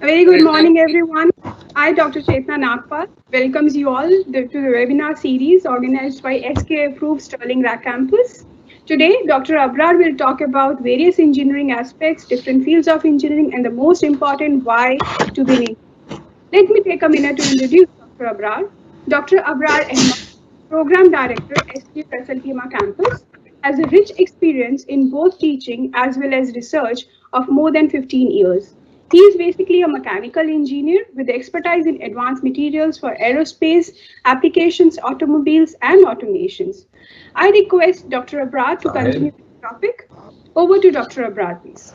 A very good morning, everyone. I, Dr. Chetna Nagpal, welcomes you all to the webinar series organized by SK Approved Sterling Rack Campus. Today, Dr. Abrar will talk about various engineering aspects, different fields of engineering, and the most important, why to be an engineer. Let me take a minute to introduce Dr. Abrar. Dr. Abrar Ahmed, Program Director, SK Faisal Kima Campus, has a rich experience in both teaching as well as research of more than 15 years. He is basically a mechanical engineer with expertise in advanced materials for aerospace applications, automobiles, and automations. I request Dr. Abrar to continue with the topic. Over to Dr. Abrar, please.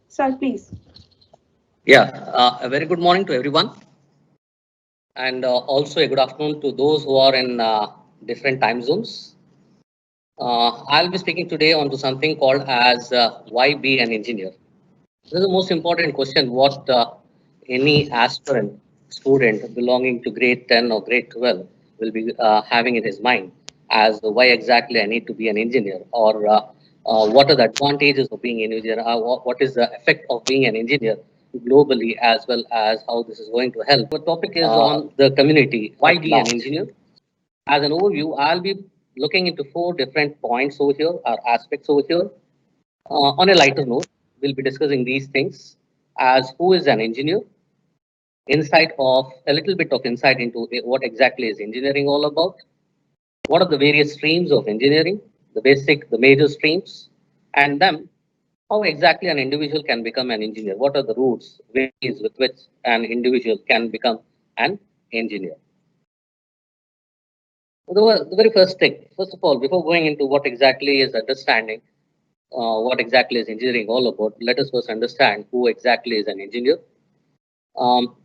Sir, please. Yeah, a very good morning to everyone, and also a good afternoon to those who are in different time zones. I'll be speaking today onto something called as why be an engineer. This is the most important question what any aspirant student belonging to grade 10 or grade 12 will be having in his mind as why exactly I need to be an engineer or what are the advantages of being an engineer, what is the effect of being an engineer globally as well as how this is going to help. Our topic is on the community. Why be an engineer? As an overview, I'll be looking into four different points over here or aspects over here. On a lighter note, we'll be discussing these things as who is an engineer, insight of a little bit of insight into what exactly is engineering all about, what are the various streams of engineering, the basic, the major streams, and then how exactly an individual can become an engineer. What are the routes, ways with which an individual can become an engineer? The very first thing, first of all, before going into what exactly is understanding what exactly is engineering all about, let us first understand who exactly is an engineer. Um,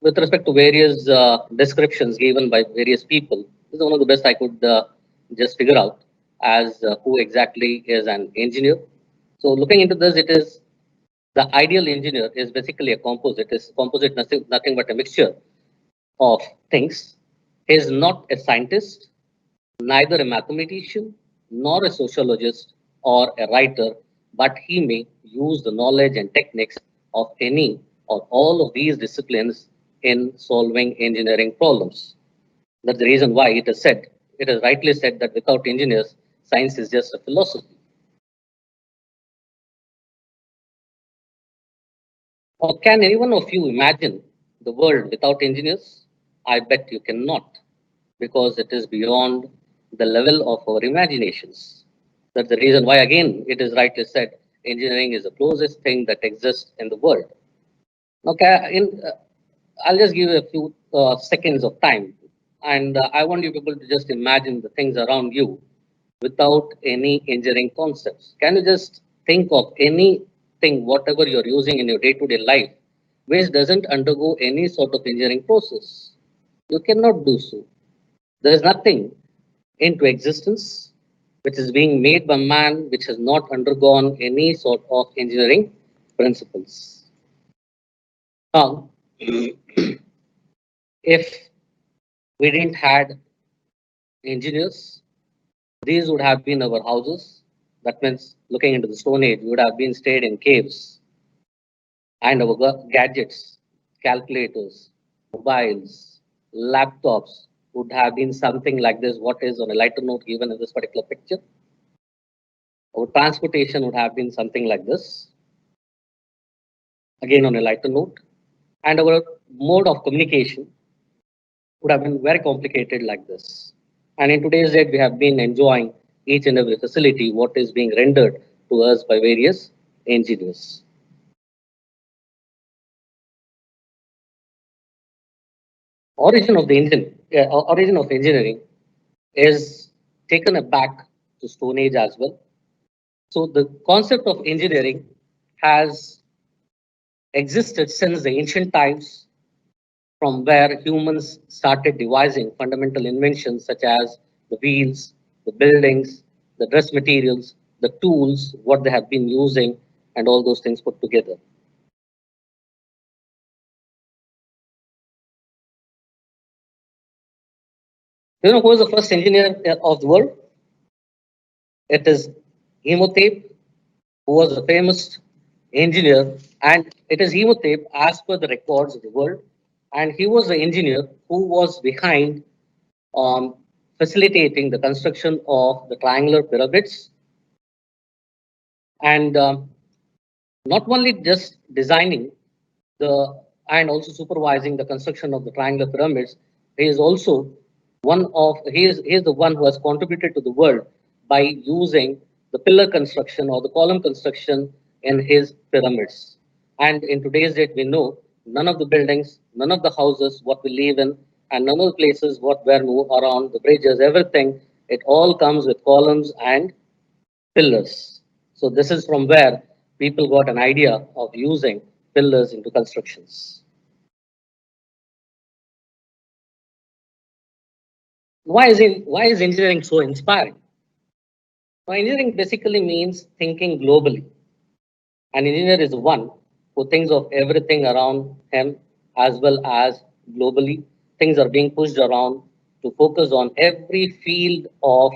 with respect to various descriptions given by various people, this is one of the best I could just figure out as who exactly is an engineer. So, looking into this, it is the ideal engineer is basically a composite. Is composite nothing but a mixture of things. He is not a scientist, neither a mathematician nor a sociologist or a writer, but he may use the knowledge and techniques of any or all of these disciplines in solving engineering problems. That's the reason why it is rightly said that without engineers, science is just a philosophy. Or can any one of you imagine the world without engineers? I bet you cannot, because it is beyond the level of our imaginations. That's the reason why, again, it is rightly said engineering is the closest thing that exists in the world. Okay, I'll just give you a few seconds of time, and I want you people to just imagine the things around you without any engineering concepts. Can you just think of anything, whatever you're using in your day to day life, which doesn't undergo any sort of engineering process? You cannot do so. There is nothing into existence which is being made by man which has not undergone any sort of engineering principles. Now, if we didn't had engineers, these would have been our houses. That means looking into the Stone Age, we would have been stayed in caves, and our gadgets, calculators, mobiles, laptops would have been something like this. What is on a lighter note given in this particular picture? Our transportation would have been something like this, again on a lighter note, and our mode of communication would have been very complicated like this. And in today's date, we have been enjoying each and every facility what is being rendered to us by various engineers. Origin of engineering is taken back to Stone Age as well. So the concept of engineering has existed since the ancient times, from where humans started devising fundamental inventions such as the wheels, the buildings, the dress materials, the tools, what they have been using, and all those things put together. You know who was the first engineer of the world? It is Ahamed, who was a famous engineer, and it is Hemotep as per the records of the world. And he was the engineer who was behind facilitating the construction of the triangular pyramids, and not only just designing the and also supervising the construction of the triangular pyramids. He is also he is the one who has contributed to the world by using the pillar construction or the column construction in his pyramids. And in today's date, we know none of the buildings, none of the houses, what we live in, and none of the places what were moved around the bridges, everything, it all comes with columns and pillars. So this is from where people got an idea of using pillars into constructions. Why is engineering so inspiring? Well, engineering basically means thinking globally. An engineer is one who thinks of everything around him as well as globally. Things are being pushed around to focus on every field of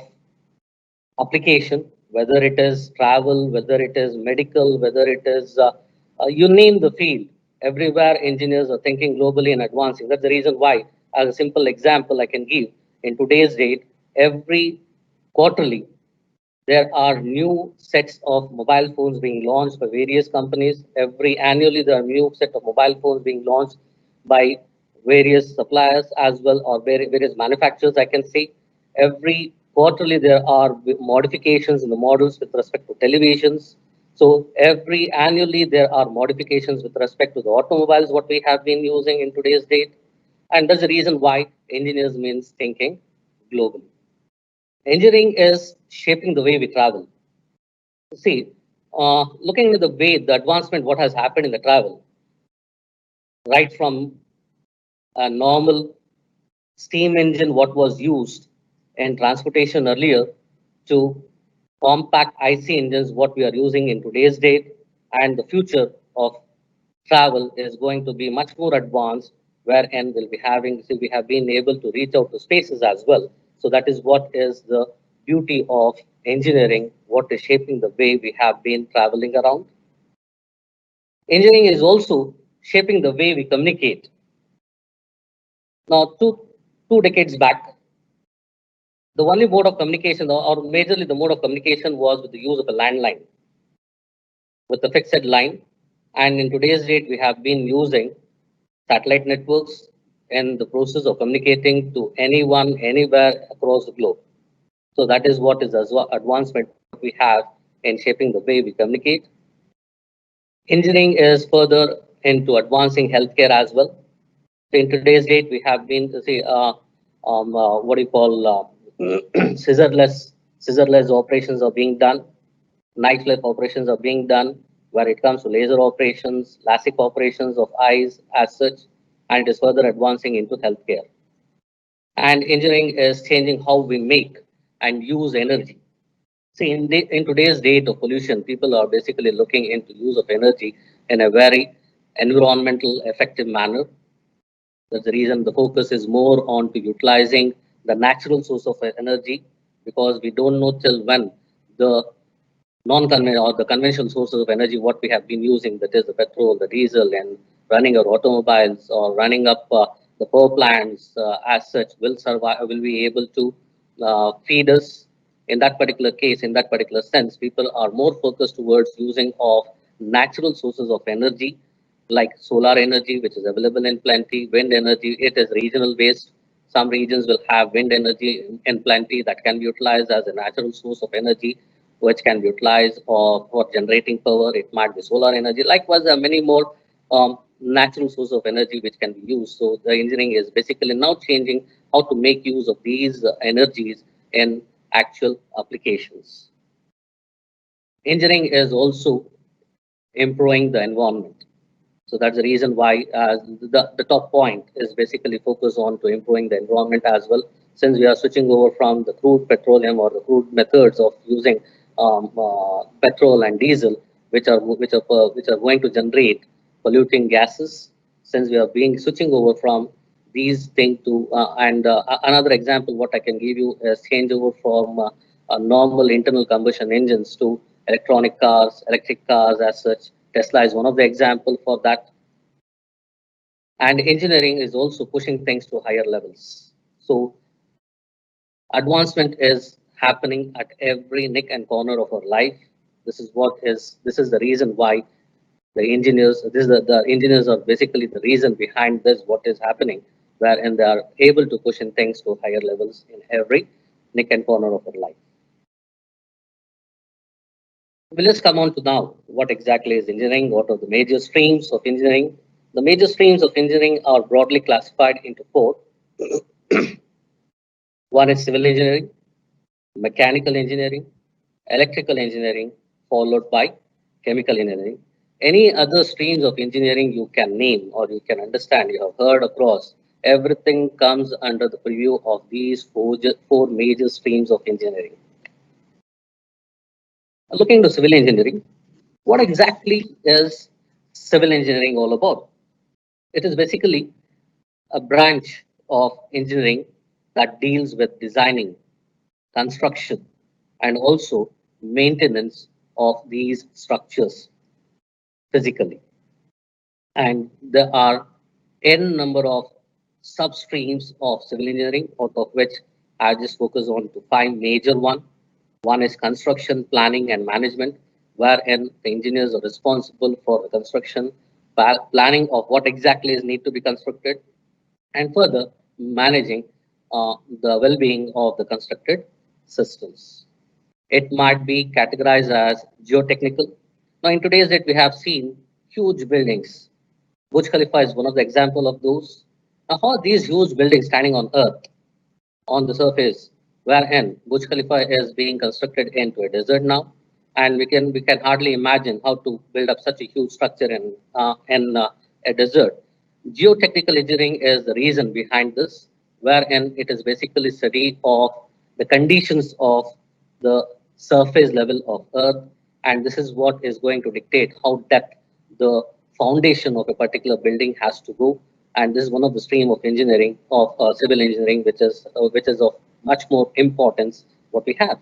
application, whether it is travel, whether it is medical, whether it is you name the field. Everywhere engineers are thinking globally and advancing. That's the reason why, as a simple example I can give, in today's date, every quarterly there are new sets of mobile phones being launched by various companies. Every annually, there are new set of mobile phones being launched by various suppliers as well, or various manufacturers. I can say every quarterly there are modifications in the models with respect to televisions. So every annually there are modifications with respect to the automobiles what we have been using in today's date, and that's the reason why engineers means thinking globally. Engineering is shaping the way we travel. See, looking at the way the advancement, what has happened in the travel, right from a normal steam engine, what was used in transportation earlier, to compact IC engines, what we are using in today's date, and the future of travel is going to be much more advanced, wherein we'll be having, see, we have been able to reach out to spaces as well. So that is what is the beauty of engineering, what is shaping the way we have been traveling around. Engineering is also shaping the way we communicate. Now, two decades back, the only mode of communication, or majorly the mode of communication, was with the use of a landline, with a fixed line. And in today's date, we have been using satellite networks in the process of communicating to anyone, anywhere across the globe. So that is what is advancement we have in shaping the way we communicate. Engineering is further into advancing healthcare as well. So in today's date, we have been to see what do you call scissorless operations are being done, knife life operations are being done, where it comes to laser operations, LASIK operations of eyes as such, and it is further advancing into healthcare. And engineering is changing how we make and use energy. See, in today's date of pollution, people are basically looking into use of energy in a very environmental effective manner. That's the reason the focus is more on to utilizing the natural source of energy, because we don't know till when the non-conventional or the conventional sources of energy what we have been using, that is the petrol, the diesel, and running our automobiles or running up the power plants as such will survive, will be able to feed us. In that particular case, in that particular sense, people are more focused towards using of natural sources of energy like solar energy, which is available in plenty, wind energy, it is regional based. Some regions will have wind energy in plenty that can be utilized as a natural source of energy, which can be utilized for generating power. It might be solar energy. Likewise, there are many more natural sources of energy which can be used. So the engineering is basically now changing how to make use of these energies in actual applications. Engineering is also improving the environment. So that's the reason why the top point is basically focused on to improving the environment as well. Since we are switching over from the crude petroleum or the crude methods of using petrol and diesel, which are going to generate polluting gases. Since we are being switching over from these things to and another example, what I can give you is changeover from normal internal combustion engines to electronic cars, electric cars as such, Tesla is one of the example for that. And engineering is also pushing things to higher levels. So advancement is happening at every nick and corner of our life. This is the reason why the engineers are basically the reason behind this, what is happening, wherein they are able to push in things to higher levels in every nick and corner of our life. Well, let's come on to now what exactly is engineering, what are the major streams of engineering. The major streams of engineering are broadly classified into four. One is civil engineering, mechanical engineering, electrical engineering, followed by chemical engineering. Any other streams of engineering you can name or you can understand, you have heard across, everything comes under the purview of these four major streams of engineering. Looking to civil engineering, what exactly is civil engineering all about? It is basically a branch of engineering that deals with designing, construction, and also maintenance of these structures physically. And there are n number of substreams of civil engineering, out of which I just focus on to five major one. One is construction planning and management, wherein the engineers are responsible for the construction, planning of what exactly is need to be constructed, and further managing the well-being of the constructed systems. It might be categorized as geotechnical. Now, in today's date, we have seen huge buildings. Burj Khalifa is one of the example of those. Now, how are these huge buildings standing on Earth, on the surface, wherein Burj Khalifa is being constructed into a desert now, and we can hardly imagine how to build up such a huge structure in a desert. Geotechnical engineering is the reason behind this, wherein it is basically study of the conditions of the surface level of Earth, and this is what is going to dictate how depth the foundation of a particular building has to go. And this is one of the stream of engineering of civil engineering, which is of much more importance what we have.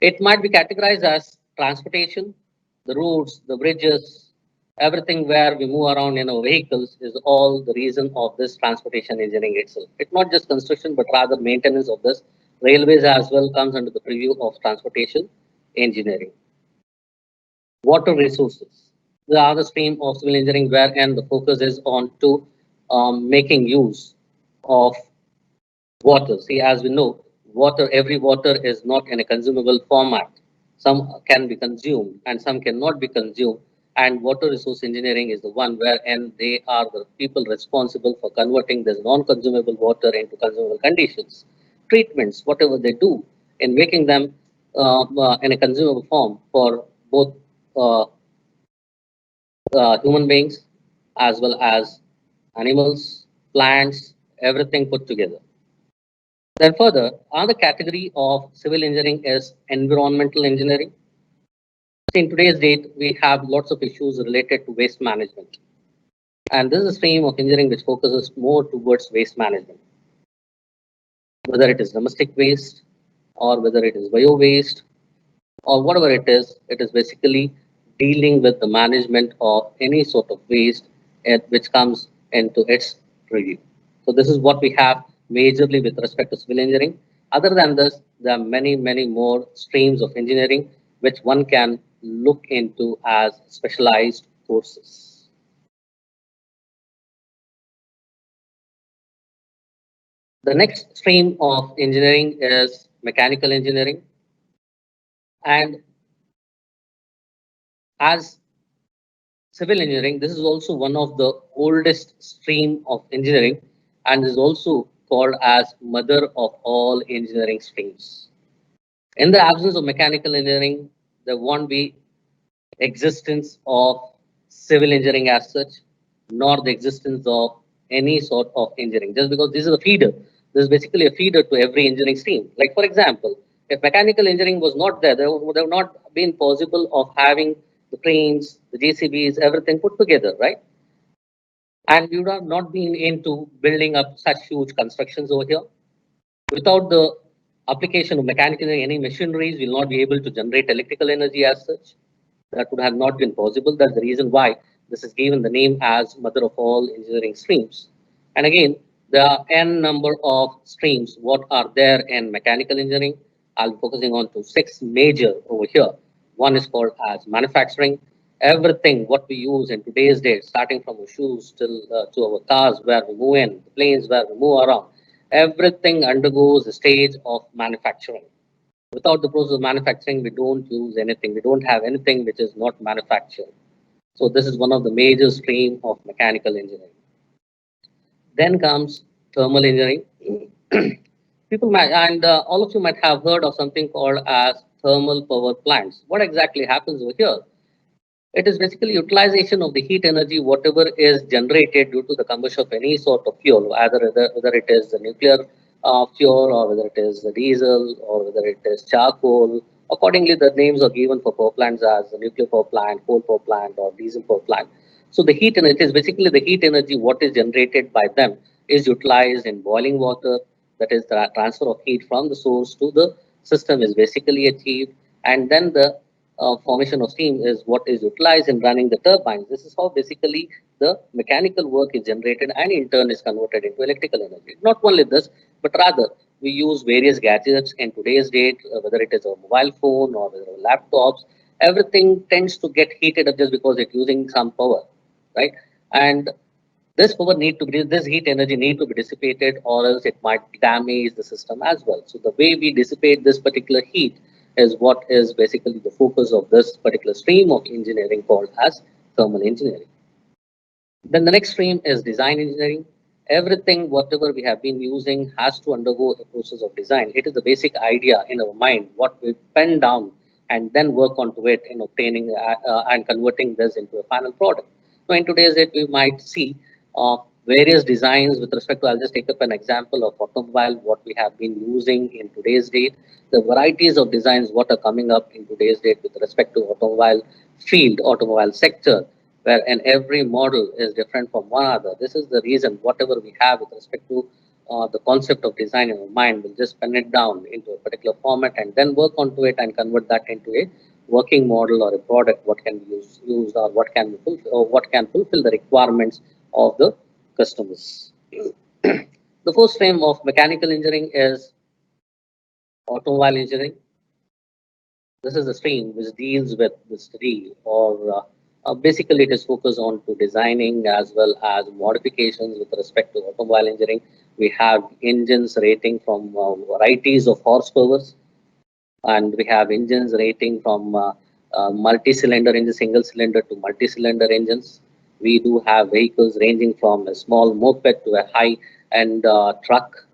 It might be categorized as transportation, the roads, the bridges, everything where we move around in our vehicles is all the reason of this transportation engineering itself. It's not just construction, but rather maintenance of this. Railways as well comes under the preview of transportation engineering. Water resources. The other stream of civil engineering wherein the focus is on to making use of water. See, as we know, every water is not in a consumable format. Some can be consumed and some cannot be consumed. And water resource engineering is the one wherein they are the people responsible for converting this non-consumable water into consumable conditions. Treatments, whatever they do in making them in a consumable form for both uh, human beings as well as animals, plants, everything put together. Then further, another category of civil engineering is environmental engineering. In today's date, we have lots of issues related to waste management. And this is a stream of engineering which focuses more towards waste management, whether it is domestic waste or whether it is bio waste or whatever it is basically dealing with the management of any sort of waste which comes into its review. So this is what we have majorly with respect to civil engineering. Other than this, there are many, many more streams of engineering which one can look into as specialized courses. The next stream of engineering is mechanical engineering. And as civil engineering, this is also one of the oldest stream of engineering and is also called as mother of all engineering streams. In the absence of mechanical engineering, there won't be existence of civil engineering as such, nor the existence of any sort of engineering. Just because this is a feeder, this is basically a feeder to every engineering stream. Like for example, if mechanical engineering was not there, there would have not been possible of having the trains, the JCBs, everything put together, right? And we would have not been into building up such huge constructions over here. Without the application of mechanical engineering, any machineries will not be able to generate electrical energy as such. That would have not been possible. That's the reason why this is given the name as mother of all engineering streams. And again, there are n number of streams. What are there in mechanical engineering? I'll be focusing on to six major over here. One is called as manufacturing. Everything what we use in today's day, starting from our shoes till to our cars where we move in, the planes where we move around, everything undergoes a stage of manufacturing. Without the process of manufacturing, we don't use anything. We don't have anything which is not manufactured. So this is one of the major stream of mechanical engineering. Then comes thermal engineering. People might, and all of you might have heard of something called as thermal power plants. What exactly happens over here? It is basically utilization of the heat energy, whatever is generated due to the combustion of any sort of fuel, either whether it is the nuclear fuel or whether it is the diesel or whether it is charcoal. Accordingly, the names are given for power plants as the nuclear power plant, coal power plant, or diesel power plant. So the heat energy is basically the heat energy what is generated by them is utilized in boiling water. That is the transfer of heat from the source to the system is basically achieved, and then the formation of steam is what is utilized in running the turbines. This is how basically the mechanical work is generated and in turn is converted into electrical energy. Not only this, but rather we use various gadgets in today's date, whether it is a mobile phone or whether laptops, everything tends to get heated up just because it's using some power, right? And this heat energy need to be dissipated or else it might damage the system as well. So the way we dissipate this particular heat is what is basically the focus of this particular stream of engineering called as thermal engineering. Then the next stream is design engineering. Everything, whatever we have been using, has to undergo a process of design. It is the basic idea in our mind, what we pen down and then work onto it in obtaining and converting this into a final product. So in today's date, we might see various designs with respect to, I'll just take up an example of automobile, what we have been using in today's date, the varieties of designs, what are coming up in today's date with respect to automobile field, automobile sector, where and every model is different from one another. This is the reason whatever we have with respect to the concept of design in our mind, we'll just pen it down into a particular format and then work onto it and convert that into a working model or a product, what can be used or what can be fulfill, or what can fulfill the requirements of the customers. The first stream of mechanical engineering is automobile engineering. This is a stream which deals with the study or basically it is focused on to designing as well as modifications with respect to automobile engineering. We have engines rating from varieties of horsepowers, and we have engines rating from multi-cylinder engine, single cylinder to multi-cylinder engines. We do have vehicles ranging from a small moped to a high-end truck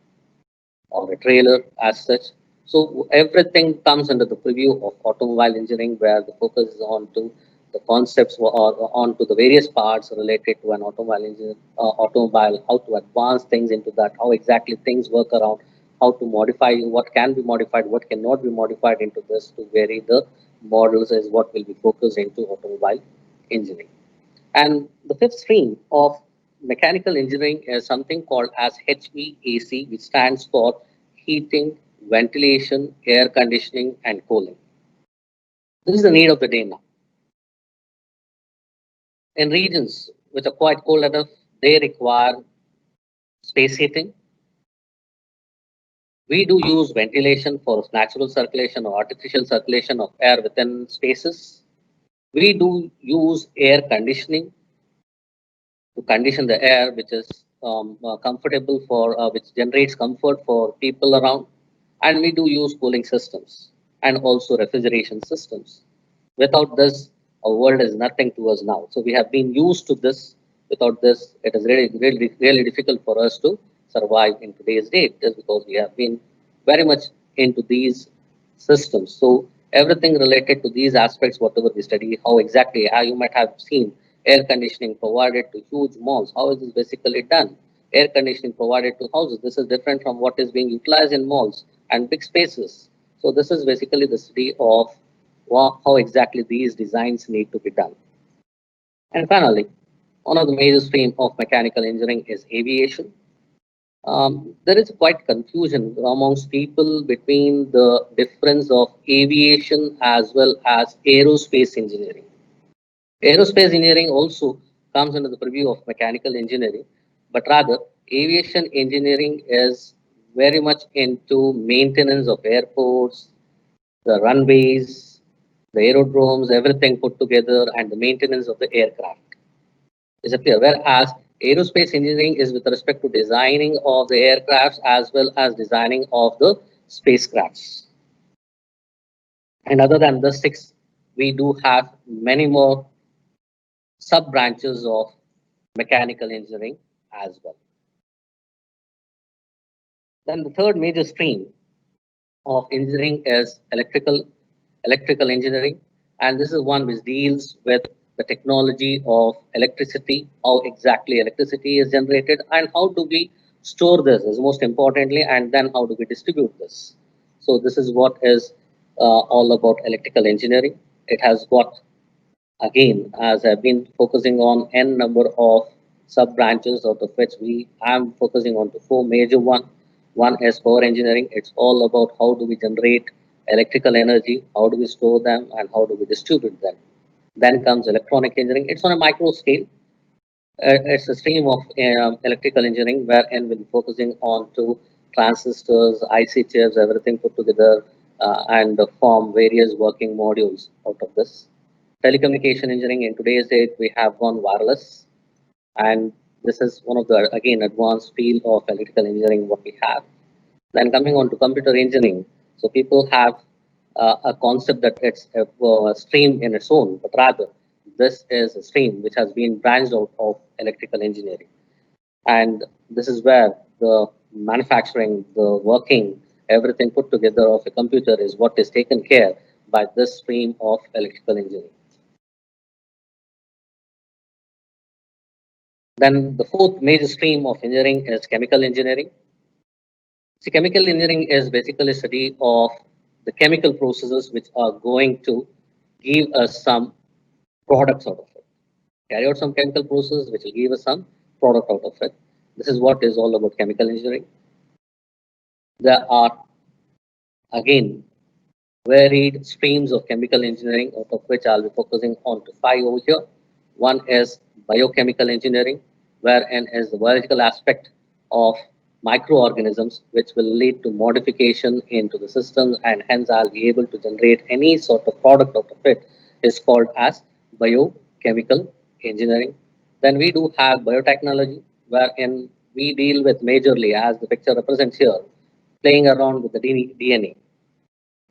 or a trailer as such. So everything comes under the purview of automobile engineering, where the focus is on to the concepts or on to the various parts related to an automobile engine, automobile, how to advance things into that, how exactly things work around, how to modify, what can be modified, what cannot be modified into this to vary the models is what will be focused into automobile engineering. And the fifth stream of mechanical engineering is something called as HVAC, which stands for heating, ventilation, air conditioning, and cooling. This is the need of the day now. In regions which are quite cold enough, they require space heating. We do use ventilation for natural circulation or artificial circulation of air within spaces. We do use air conditioning to condition the air, which is comfortable for, which generates comfort for people around. And we do use cooling systems and also refrigeration systems. Without this, our world is nothing to us now. So we have been used to this. Without this, it is really difficult for us to survive in today's date, just because we have been very much into these systems. So everything related to these aspects, whatever we study, how exactly, you might have seen air conditioning provided to huge malls. How is this basically done? Air conditioning provided to houses. This is different from what is being utilized in malls and big spaces. So this is basically the study of how exactly these designs need to be done. And finally, one of the major stream of mechanical engineering is aviation. There is quite confusion amongst people between the difference of aviation as well as aerospace engineering. Aerospace engineering also comes under the purview of mechanical engineering, but rather aviation engineering is very much into maintenance of airports, the runways, the aerodromes, everything put together, and the maintenance of the aircraft. Is it clear? Whereas aerospace engineering is with respect to designing of the aircrafts as well as designing of the spacecrafts. And other than the six, we do have many more sub branches of mechanical engineering as well. Then the third major stream of engineering is electrical engineering, and this is one which deals with the technology of electricity, how exactly electricity is generated, and how do we store this is most importantly, and then how do we distribute this. So this is what is all about electrical engineering. It has got, again, as I've been focusing on n number of sub branches, out of which we am focusing on to four major one. One is power engineering. It's all about how do we generate electrical energy, how do we store them, and how do we distribute them. Then comes electronic engineering. It's on a micro scale. It's a stream of electrical engineering wherein we'll be focusing on to transistors, IC chips, everything put together and form various working modules out of this. Telecommunication engineering, in today's date, we have gone wireless, and this is one of the, again, advanced field of electrical engineering what we have. Then coming on to computer engineering, so people have a concept that it's a stream in its own, but rather this is a stream which has been branched out of electrical engineering. And this is where the manufacturing, the working, everything put together of a computer is what is taken care by this stream of electrical engineering. Then the fourth major stream of engineering is chemical engineering. See, chemical engineering is basically a study of the chemical processes which are going to give us some products out of it. Carry out some chemical process which will give us some product out of it. This is what is all about chemical engineering. There are, again, varied streams of chemical engineering, out of which I'll be focusing on to five over here. One is biochemical engineering, wherein is the biological aspect of microorganisms, which will lead to modification into the systems, and hence I'll be able to generate any sort of product out of it, is called as biochemical engineering. Then we do have biotechnology, wherein we deal with majorly, as the picture represents here, playing around with the DNA.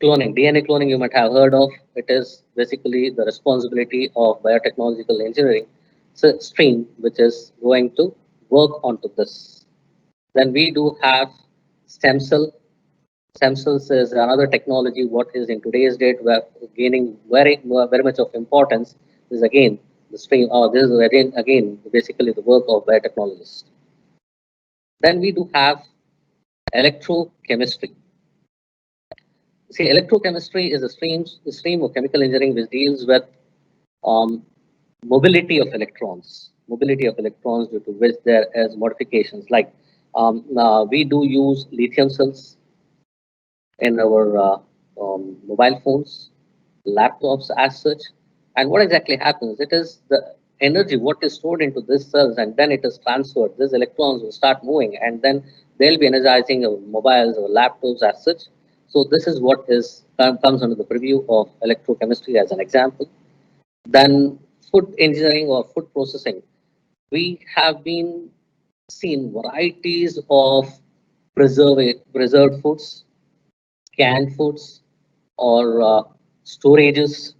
Cloning, DNA cloning, you might have heard of. It is basically the responsibility of biotechnological engineering stream, which is going to work onto this. Then we do have stem cell. Stem cells is another technology. What is in today's date, where gaining very much of importance. Is again the stream. This is again basically the work of biotechnologists. Then we do have electrochemistry. See, electrochemistry is a stream of chemical engineering which deals with um, mobility of electrons due to which there is modifications. Like we do use lithium cells in our mobile phones, laptops as such. And what exactly happens? It is the energy what is stored into these cells, and then it is transferred. These electrons will start moving, and then they'll be energizing our mobiles or laptops as such. So this is what is comes under the purview of electrochemistry as an example. Then food engineering or food processing. We have been seen varieties of preserved foods, canned foods, or storages.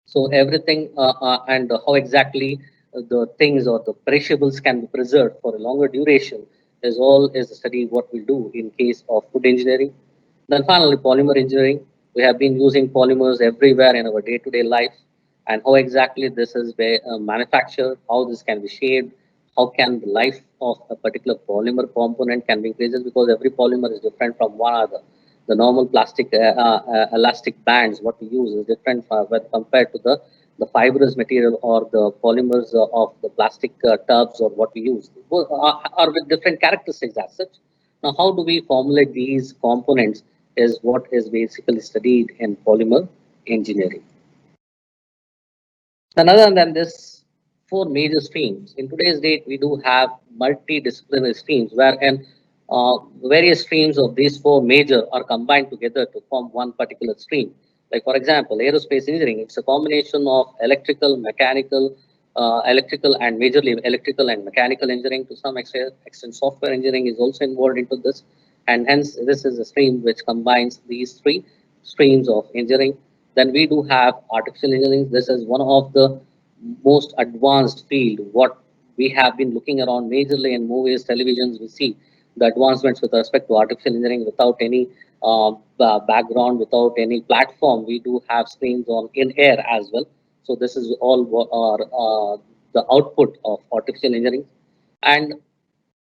So everything and how exactly the things or the perishables can be preserved for a longer duration is all is a study what we do in case of food engineering. Then finally, polymer engineering. We have been using polymers everywhere in our day-to-day life, and how exactly this is manufactured, how this can be shaped, how can the life of a particular polymer component can be increased, because every polymer is different from one other. The normal plastic elastic bands what we use is different when compared to the fibrous material or the polymers of the plastic tubs or what we use are with different characteristics as such. Now, how do we formulate these components is what is basically studied in polymer engineering. And other than this, four major streams. In today's date, we do have multidisciplinary streams wherein various streams of these four major are combined together to form one particular stream. Like for example, aerospace engineering, it's a combination of electrical, mechanical, electrical and majorly electrical and mechanical engineering. To some extent, software engineering is also involved into this. And hence, this is a stream which combines these three streams of engineering. Then we do have artificial engineering. This is one of the most advanced field. What we have been looking around majorly in movies, televisions, we see the advancements with respect to artificial engineering without any background, without any platform. We do have screens on in air as well. So this is all what are the output of artificial engineering. And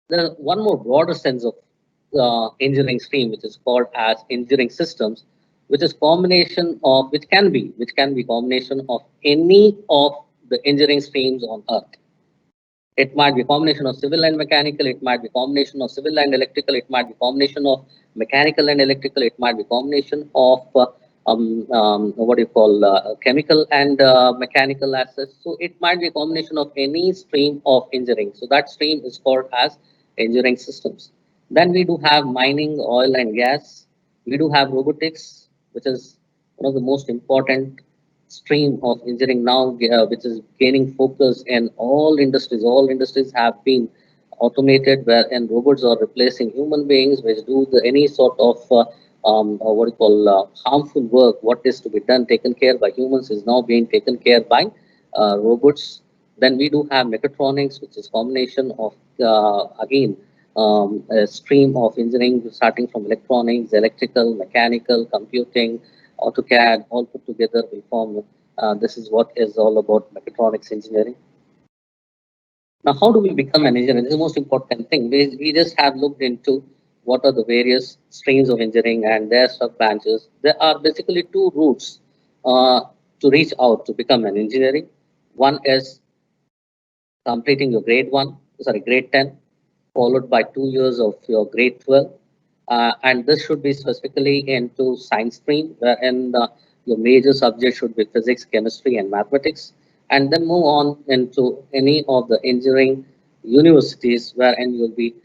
there is one more broader sense of engineering stream, which is called as engineering systems, which is combination of which can be combination of any of the engineering streams on Earth. It might be a combination of civil and mechanical. It might be a combination of civil and electrical. It might be a combination of mechanical and electrical. It might be a combination of what do you call chemical and mechanical assets. So it might be a combination of any stream of engineering. So that stream is called as engineering systems. Then we do have mining, oil and gas. We do have robotics, which is one of the most important stream of engineering now, which is gaining focus in all industries. All industries have been automated, wherein robots are replacing human beings, which do any sort of what you call harmful work. What is to be done, taken care by humans, is now being taken care by robots. Then we do have mechatronics, which is combination of again a stream of engineering starting from electronics, electrical, mechanical, computing, AutoCAD, all put together will form. This is what is all about mechatronics engineering. Now, how do we become an engineer? This is the most important thing. We just have looked into what are the various streams of engineering and their sub branches. There are basically two routes to reach out to become an engineering. One is completing your grade 10, followed by 2 years of your grade 12. And this should be specifically into science stream, wherein your major subject should be physics, chemistry, and mathematics. And then move on into any of the engineering universities, wherein you'll be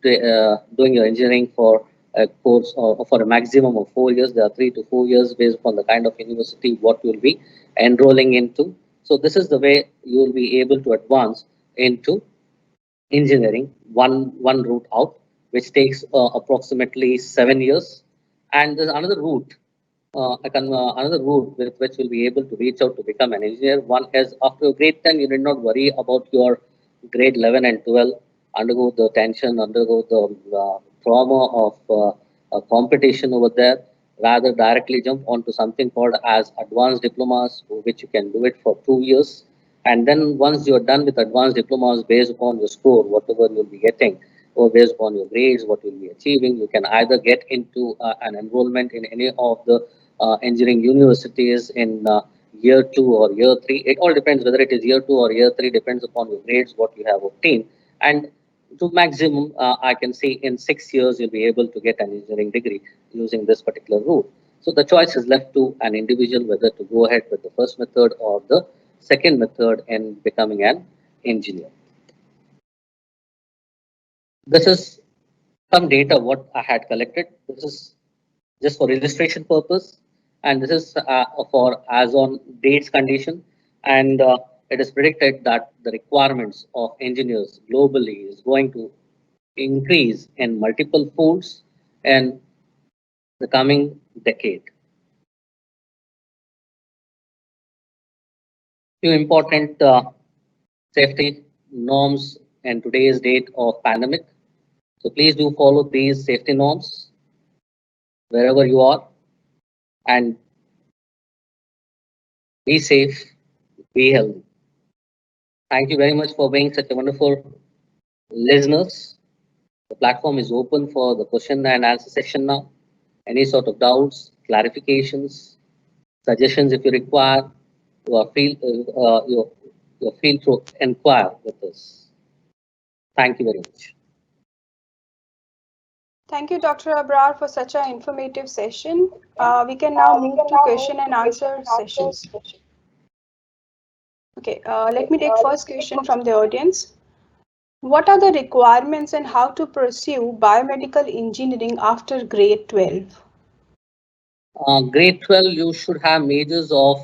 doing your engineering for a course or for a maximum of 4 years. There are 3 to 4 years based upon the kind of university what you'll be enrolling into. So this is the way you will be able to advance into engineering, one route out, which takes approximately 7 years. And there's another route, another route with which you'll be able to reach out to become an engineer. One is after grade 10, you need not worry about your grade 11 and 12, undergo the tension, undergo the trauma of a competition over there. Rather, directly jump onto something called as advanced diplomas, which you can do it for 2 years. And then once you're done with advanced diplomas based upon your score, whatever you'll be getting, or based upon your grades, what you'll be achieving, you can either get into an enrollment in any of the engineering universities in year 2 or year 3. It all depends whether it is year 2 or year 3, depends upon your grades, what you have obtained. And to maximum, I can say in 6 years, you'll be able to get an engineering degree using this particular route. So the choice is left to an individual whether to go ahead with the first method or the second method in becoming an engineer. This is some data what I had collected. This is just for illustration purpose, and this is for as on dates condition. And it is predicted that the requirements of engineers globally is going to increase in multiple folds in the coming decade. Few important safety norms in today's date of pandemic. So please do follow these safety norms wherever you are, and be safe, be healthy. Thank you very much for being such a wonderful listeners. The platform is open for the question and answer session now. Any sort of doubts, clarifications, suggestions if you require, you are feel to inquire with us. Thank you very much. Thank you, Dr. Abrar, for such an informative session. We can now move to question and answer sessions. Okay, let me take first question from the audience. What are the requirements and how to pursue biomedical engineering after grade 12? Grade 12, you should have majors of,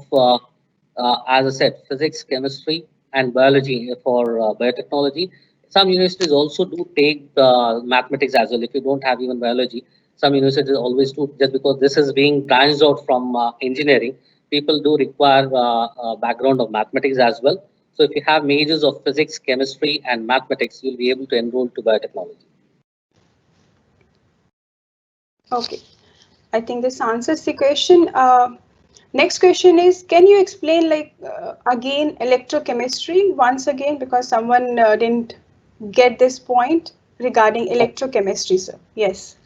as I said, physics, chemistry, and biology for biotechnology. Some universities also do take mathematics as well. If you don't have even biology, some universities always do, just because this is being branched out from engineering. People do require a background of mathematics as well. So if you have majors of physics, chemistry, and mathematics, you'll be able to enroll to biotechnology. Okay, I think this answers the question. Next question is, can you explain again electrochemistry once again, because someone didn't get this point regarding electrochemistry, sir. Yes.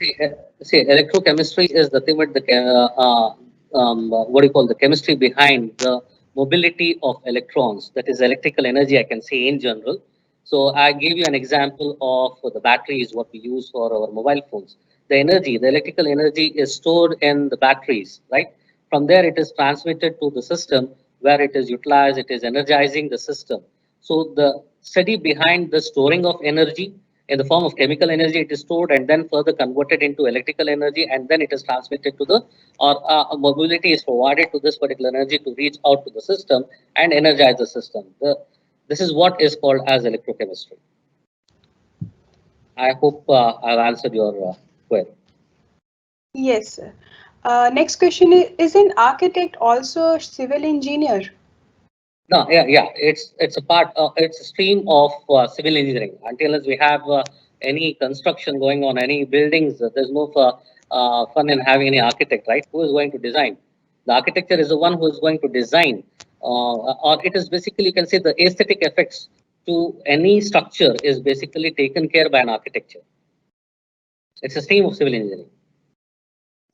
See, electrochemistry is the thing with the what do you call the chemistry behind the mobility of electrons. That is electrical energy, I can say in general. So I gave you an example of the batteries, what we use for our mobile phones. The energy, the electrical energy is stored in the batteries, right? From there, it is transmitted to the system where it is utilized. It is energizing the system. So the study behind the storing of energy in the form of chemical energy, it is stored and then further converted into electrical energy, and then it is transmitted to the, or mobility is provided to this particular energy to reach out to the system and energize the system. This is what is called as electrochemistry. I hope I've answered your query. Yes, sir. Next question is an architect also a civil engineer? No, yeah. It's a part. It's a stream of civil engineering. Until as we have any construction going on, any buildings, there's no fun in having any architect, right? Who is going to design? The architecture is the one who is going to design, or it is basically, you can say, the aesthetic effects to any structure is basically taken care by an architecture. It's a stream of civil engineering.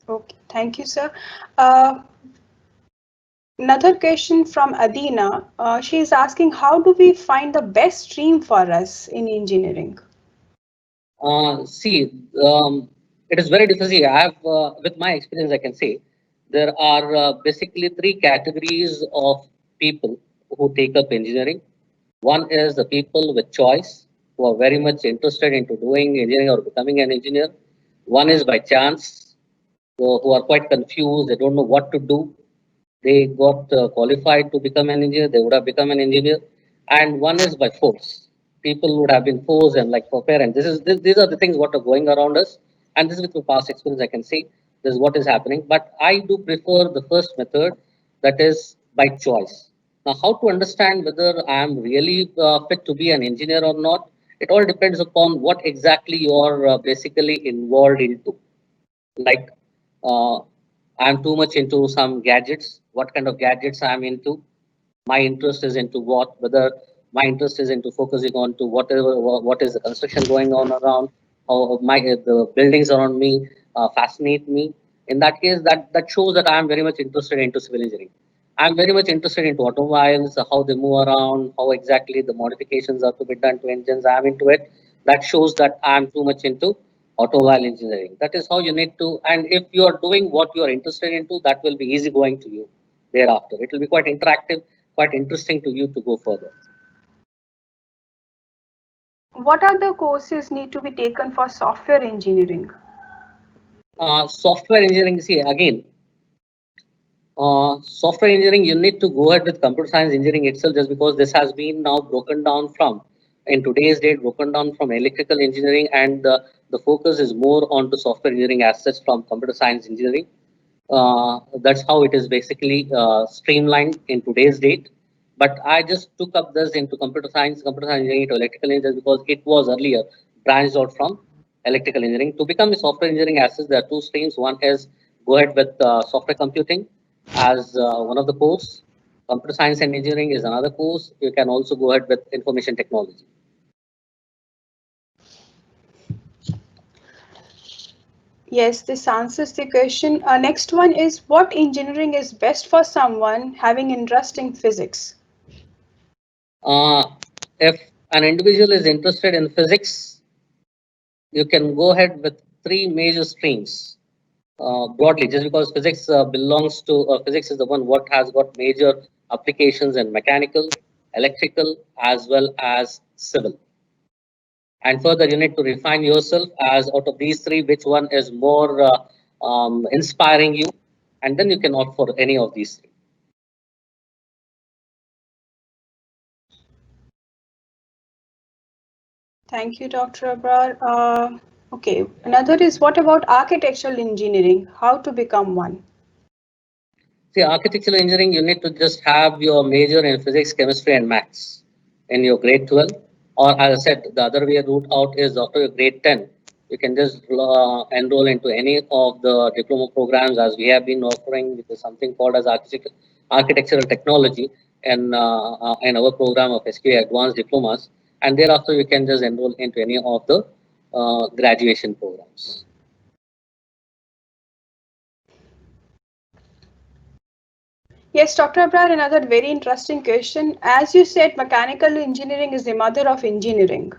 Okay, thank you, sir. Uh, Another question from Adina. She is asking, how do we find the best stream for us in engineering? See, it is very difficult. I have, with my experience, I can say there are basically three categories of people who take up engineering. One is the people with choice who are very much interested into doing engineering or becoming an engineer. One is by chance, who are quite confused. They don't know what to do. They got qualified to become an engineer. They would have become an engineer. And one is by force. People would have been forced and like for parents. These are the things what are going around us. And this is with my past experience, I can say this is what is happening. But I do prefer the first method, that is by choice. Now, how to understand whether I am really fit to be an engineer or not? It all depends upon what exactly you are basically involved into. Like uh, I'm too much into some gadgets, what kind of gadgets I'm into. My interest is into what, whether my interest is into focusing on to whatever, what is the construction going on around, how the buildings around me fascinate me. In that case, that shows that I'm very much interested into civil engineering. I'm very much interested into automobiles, how they move around, how exactly the modifications are to be done to engines. I'm into it. That shows that I'm too much into automobile engineering. That is how you need to. And if you are doing what you are interested into, that will be easy going to you thereafter. It will be quite interactive, quite interesting to you to go further. What are the courses need to be taken for software engineering? Software engineering, see again, software engineering, you need to go ahead with computer science engineering itself, just because this has been now broken down from, in today's date, broken down from electrical engineering, and the focus is more on to software engineering assets from computer science engineering. That's how it is basically streamlined in today's date. But I just took up this into computer science engineering to electrical engineering because it was earlier branched out from electrical engineering. To become a software engineering assets, there are two streams. One is go ahead with software computing as one of the course. Computer science and engineering is another course. You can also go ahead with information technology. Yes, this answers the question. Next one is, what engineering is best for someone having interest in physics? Uh, if an individual is interested in physics, you can go ahead with three major streams broadly, just because physics belongs to physics is the one what has got major applications in mechanical, electrical as well as civil. And further, you need to refine yourself as out of these three, which one is more inspiring you, and then you can opt for any of these three. Thank you, Dr. Abrar. Okay, another is, what about architectural engineering? How to become one? See, architectural engineering, you need to just have your major in physics, chemistry, and maths in your grade 12. Or as I said, the other way route out is after your grade 10, you can just enroll into any of the diploma programs as we have been offering, which is something called as architectural technology in our program of SQA advanced diplomas. And thereafter, you can just enroll into any of the graduation programs. Yes, Dr. Abrar, another very interesting question. As you said, mechanical engineering is the mother of engineering.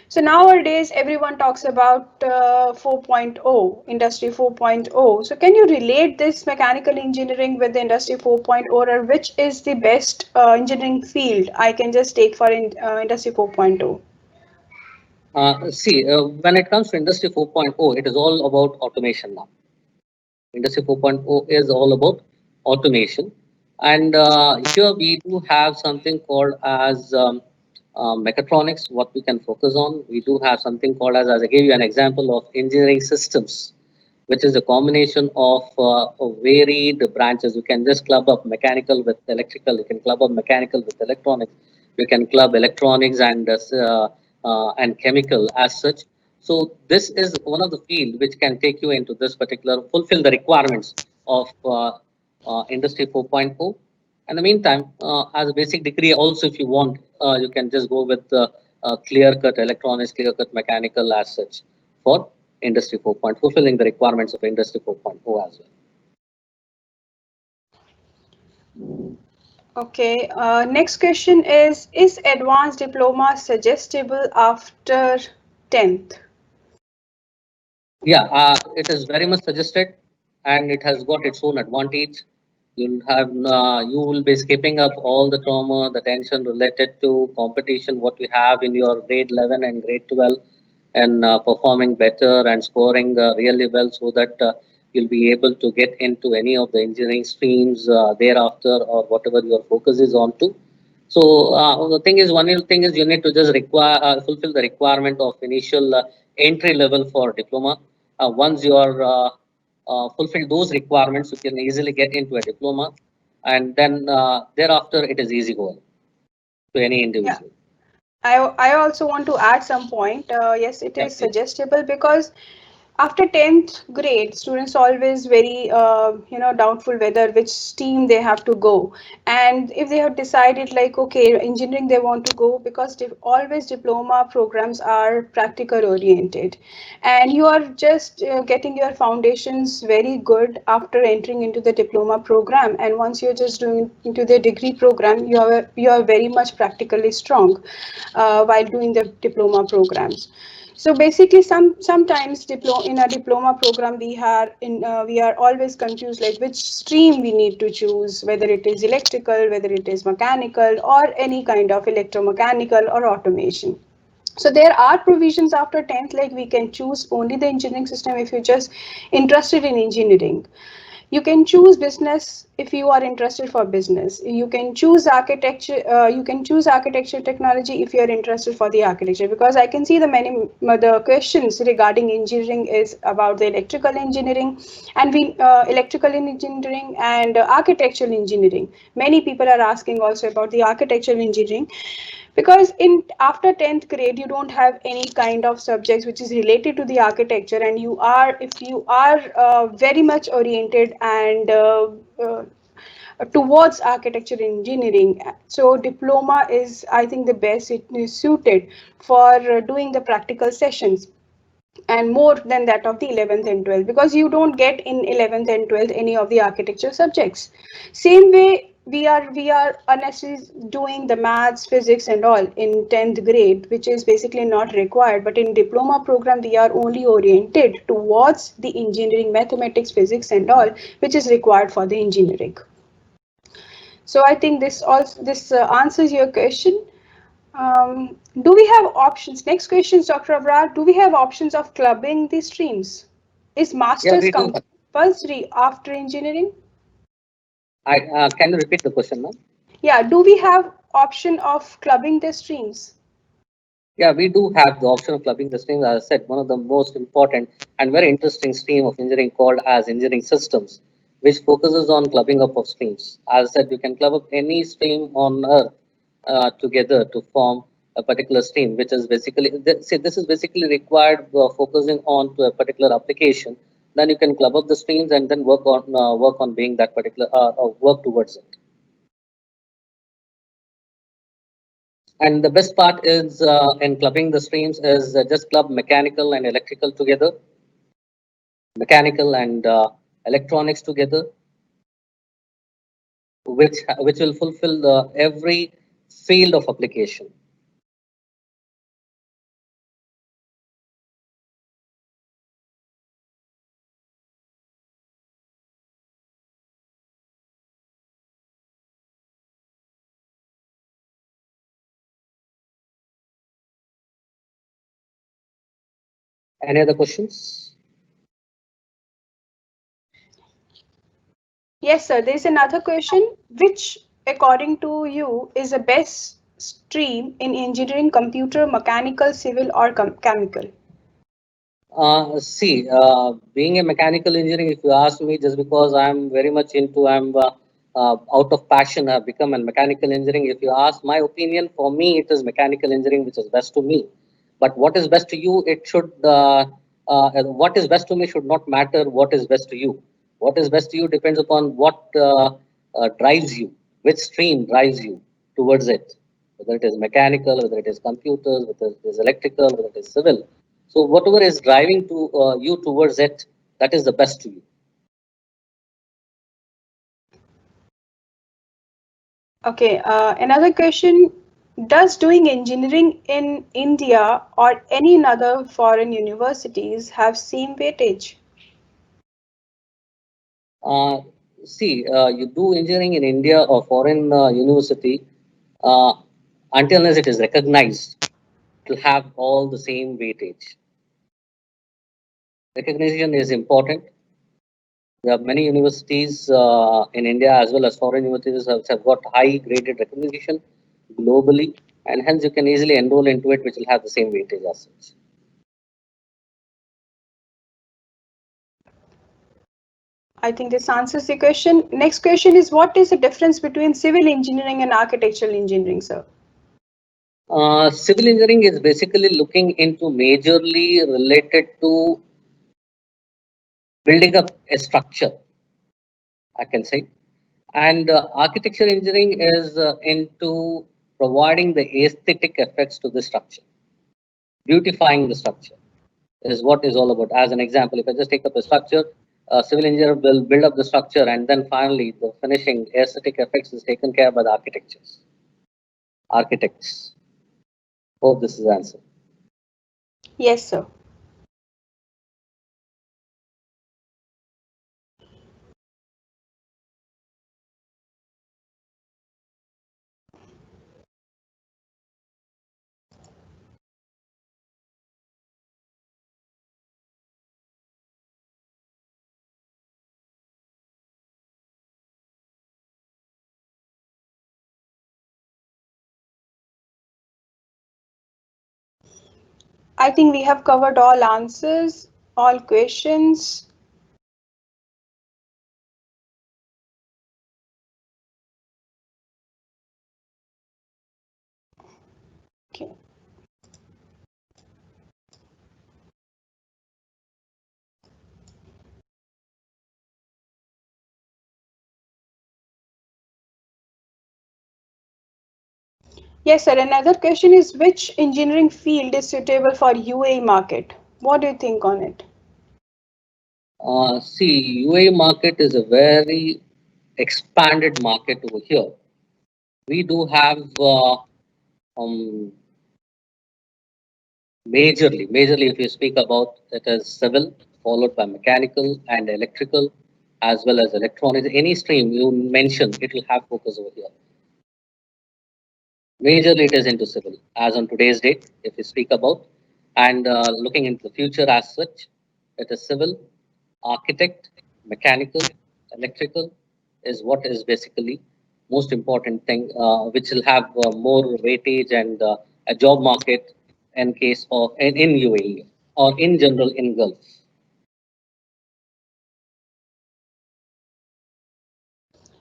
So nowadays, everyone talks about 4.0, Industry 4.0. So can you relate this mechanical engineering with the Industry 4.0, or which is the best engineering field I can just take for Industry 4.0? When it comes to Industry 4.0, it is all about automation now. Industry 4.0 is all about automation. And here we do have something called as mechatronics, what we can focus on. We do have something called as I gave you an example of engineering systems, which is a combination of varied branches. You can just club up mechanical with electrical, you can club up mechanical with electronics, you can club electronics and chemical as such. So this is one of the field which can take you into this particular, fulfill the requirements of Industry 4.0. In the meantime, as a basic degree, also if you want, you can just go with clear-cut electronics, clear-cut mechanical as such for Industry 4.0, fulfilling the requirements of Industry 4.0 as well. Okay, next question is advanced diploma suggestible after 10th? Yeah, it is very much suggested, and it has got its own advantage. You will be skipping up all the trauma, the tension related to competition, what you have in your grade 11 and grade 12, and performing better and scoring really well, so that you'll be able to get into any of the engineering streams thereafter, or whatever your focus is on to. So the thing is, one thing is you need to just fulfill the requirement of initial entry level for diploma. Once you are fulfill those requirements, you can easily get into a diploma, and then thereafter it is easy going to any individual. Yeah. I also want to add some point. Yes, it is suggestible because after 10th grade, students always very doubtful whether which stream they have to go. And if they have decided like, okay, engineering they want to go, because always diploma programs are practical oriented, and you are just getting your foundations very good after entering into the diploma program. And once you're just doing into the degree program, you are very much practically strong while doing the diploma programs. So basically, sometimes in a diploma program we are always confused like which stream we need to choose, whether it is electrical, whether it is mechanical, or any kind of electromechanical or automation. So there are provisions after 10th, like we can choose only the engineering system if you're just interested in engineering. You can choose business if you are interested for business. You can choose architecture. You can choose architecture technology if you are interested for the architecture, because I can see the questions regarding engineering is about the electrical engineering, and electrical engineering and architectural engineering. Many people are asking also about the architectural engineering, because in after 10th grade you don't have any kind of subjects which is related to the architecture, and if you are very much oriented and towards architecture engineering, so diploma is, I think, the best. It is suited for doing the practical sessions, and more than that of the 11th and 12th, because you don't get in 11th and 12th any of the architecture subjects. Same way we are unnecessarily doing the maths, physics and all in 10th grade, which is basically not required, but in diploma program we are only oriented towards the engineering, mathematics, physics and all, which is required for the engineering. So I think this answers your question. Do we have options? Next question is Dr. Abrar. Do we have options of clubbing the streams? Is Yeah, masters we do. compulsory after engineering? Can you repeat the question now? Yeah, do we have option of clubbing the streams? Yeah, we do have the option of clubbing the streams. As I said, one of the most important and very interesting stream of engineering called as engineering systems, which focuses on clubbing up of streams. As I said, you can club up any stream on Earth together to form a particular stream, which is basically, see, this is basically required focusing on to a particular application. Then you can club up the streams and then work on being that particular work towards it. And the best part is in clubbing the streams is just club mechanical and electrical together, mechanical and electronics together, which will fulfill every field of application. Any other questions? Yes, sir. There's another question. Which, according to you, is the best stream in engineering, computer, mechanical, civil, or chemical? Being a mechanical engineer, if you ask me, just because I'm very much into, out of passion, I've become a mechanical engineering. If you ask my opinion, for me, it is mechanical engineering which is best to me. But what is best to you, what is best to me should not matter what is best to you. What is best to you depends upon what drives you, which stream drives you towards it, whether it is mechanical, whether it is computers, whether it is electrical, whether it is civil. So whatever is driving to you towards it, that is the best to you. Okay, another question. Does doing engineering in India or any other foreign universities have same weightage? Uh, you do engineering in India or foreign university, uh, until unless it is recognized, it will have all the same weightage. Recognition is important. There are many universities in India as well as foreign universities have got high graded recognition globally, and hence you can easily enroll into it, which will have the same weightage as such. I think this answers the question. Next question is what is the difference between civil engineering and architectural engineering, sir? Civil engineering is basically looking into majorly related to building up a structure, I can say. And architecture engineering is into providing the aesthetic effects to the structure, beautifying the structure is what is all about. As an example, if I just take up a structure, a civil engineer will build up the structure and then finally the finishing aesthetic effects is taken care by the architects. Hope this is the answer. Yes, sir. I think we have covered all answers, all questions. Okay. Yes, sir. Another question is which engineering field is suitable for UAE market? What do you think on it? UAE market is a very expanded market over here. We do have um, majorly if you speak about it as civil, followed by mechanical and electrical. as well as electronics, any stream you mention, it will have focus over here. Majorly it is into civil as on today's date, if we speak about, and looking into the future as such, it is civil, architect, mechanical, electrical is what is basically most important thing, which will have more weightage and a job market in case of in UAE or in general in Gulf.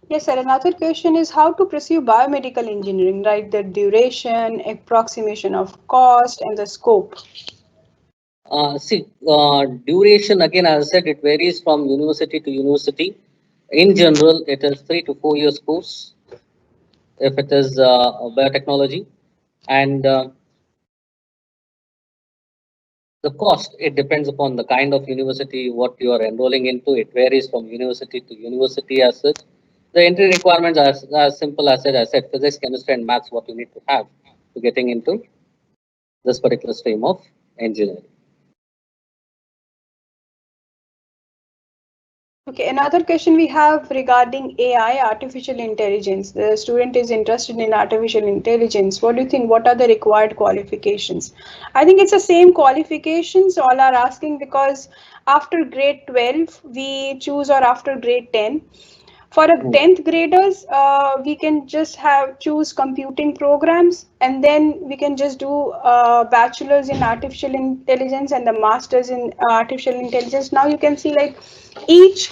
Yes, sir. Another question is how to pursue biomedical engineering, right? The duration, approximation of cost, and the scope. Duration again, as I said, it varies from university to university. In general, it is 3 to 4 years course if it is biotechnology, and the cost, it depends upon the kind of university what you are enrolling into. It varies from university to university as such. The entry requirements are as simple as I said, physics, chemistry, and maths. What you need to have to getting into this particular stream of engineering. Okay, another question we have regarding AI, artificial intelligence. The student is interested in artificial intelligence. What do you think? What are the required qualifications? I think it's the same qualifications all are asking because after grade 12, we choose or after grade 10. For a Hmm. 10th graders, we can just have choose computing programs and then we can just do bachelor's in artificial intelligence and the master's in artificial intelligence. Now you can see like each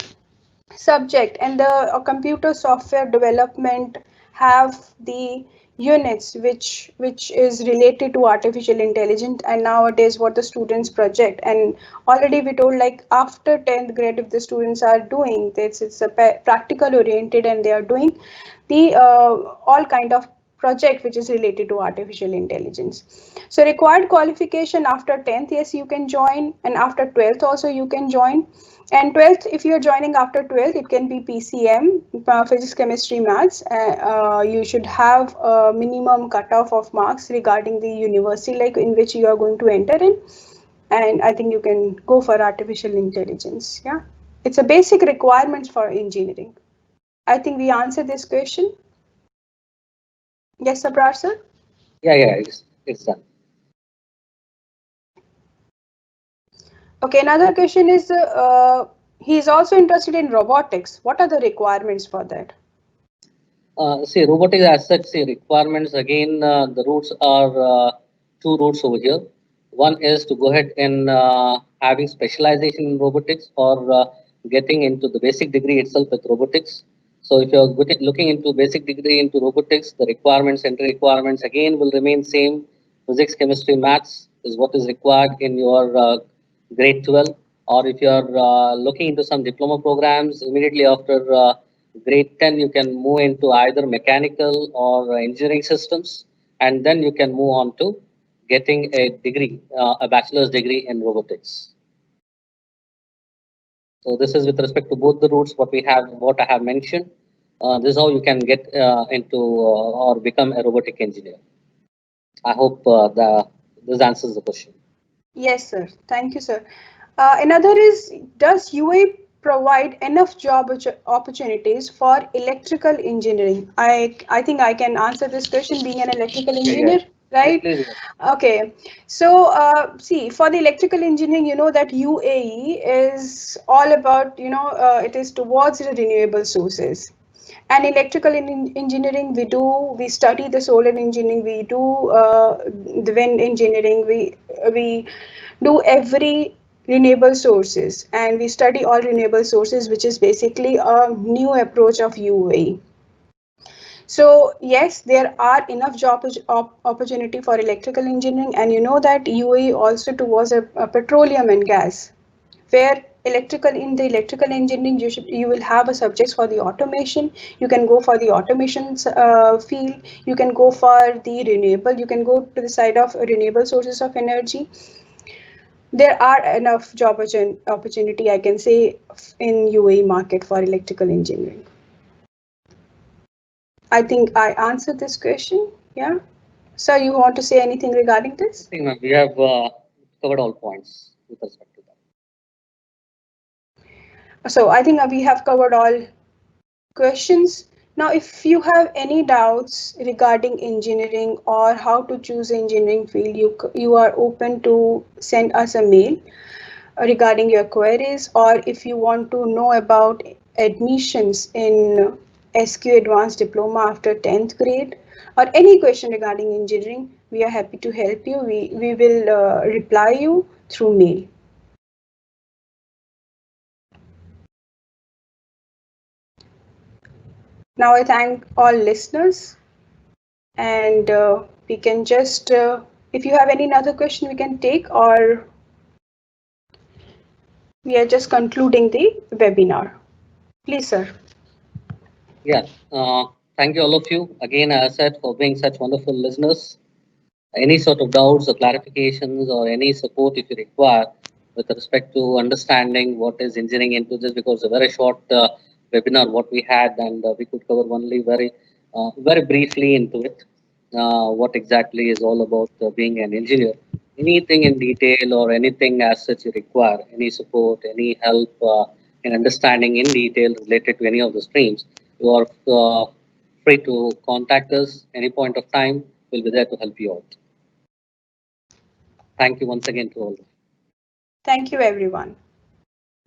subject and the computer software development have the units which is related to artificial intelligence, and nowadays what the students project. And already we told like after 10th grade, if the students are doing this, it's a practical oriented and they are doing the all kind of project which is related to artificial intelligence. So required qualification after 10th, yes, you can join, and after 12th also you can join. And 12th, if you're joining after 12th, it can be PCM, physics, chemistry, maths. You should have a minimum cutoff of marks regarding the university like in which you are going to enter in. And I think you can go for artificial intelligence. Yeah, it's a basic requirements for engineering. I think we answered this question. Yes, Abrar sir? Yeah, it's done. Okay, another question is he is also interested in robotics. What are the requirements for that? See, robotics as such, see, requirements again, the routes are two routes over here. One is to go ahead and having specialization in robotics or getting into the basic degree itself with robotics. So if you're looking into basic degree into robotics, the requirements, entry requirements again will remain same. Physics, chemistry, maths is what is required in your grade 12. Or if you're looking into some diploma programs, immediately after grade 10, you can move into either mechanical or engineering systems, and then you can move on to getting a degree, a bachelor's degree in robotics. So this is with respect to both the routes, what we have, what I have mentioned. This is how you can get into or become a robotic engineer. I hope this answers the question. Yes, sir. Thank you, sir. Another is, does UAE provide enough job opportunities for electrical engineering? I think I can answer this question being an electrical Yeah. engineer, right? Please. Okay. So, see, for the electrical engineering, you know that UAE is all about, it is towards the renewable sources. And electrical engineering, we study the solar engineering, we do the wind engineering, we do every renewable sources, and we study all renewable sources, which is basically a new approach of UAE. So yes, there are enough job opportunity for electrical engineering, and you know that UAE also towards a petroleum and gas, where electrical engineering you will have a subjects for the automation. You can go for the automation field. You can go for the renewable. You can go to the side of renewable sources of energy. There are enough job opportunity, I can say, in UAE market for electrical engineering. I think I answered this question. Yeah. Sir, you want to say anything regarding I this? think we have covered all points with respect to that. So I think we have covered all questions. Now, if you have any doubts regarding engineering or how to choose engineering field, you are open to send us a mail regarding your queries, or if you want to know about admissions in SQ Advanced Diploma after 10th grade, or any question regarding engineering, we are happy to help you. We will reply you through mail. Now, I thank all listeners, and we can just, if you have any other question, we can take, or we are just concluding the webinar. Please, sir. Yeah. Thank you all of you again, as I said, for being such wonderful listeners. Any sort of doubts or clarifications or any support if you require with respect to understanding what is engineering into this, because a very short webinar what we had, and we could cover only very briefly into it, what exactly is all about being an engineer. Anything in detail or anything as such you require, any support, any help in understanding in detail related to any of the streams, you are free to contact us any point of time. We'll be there to help you out. Thank you once again to all. Thank you, everyone.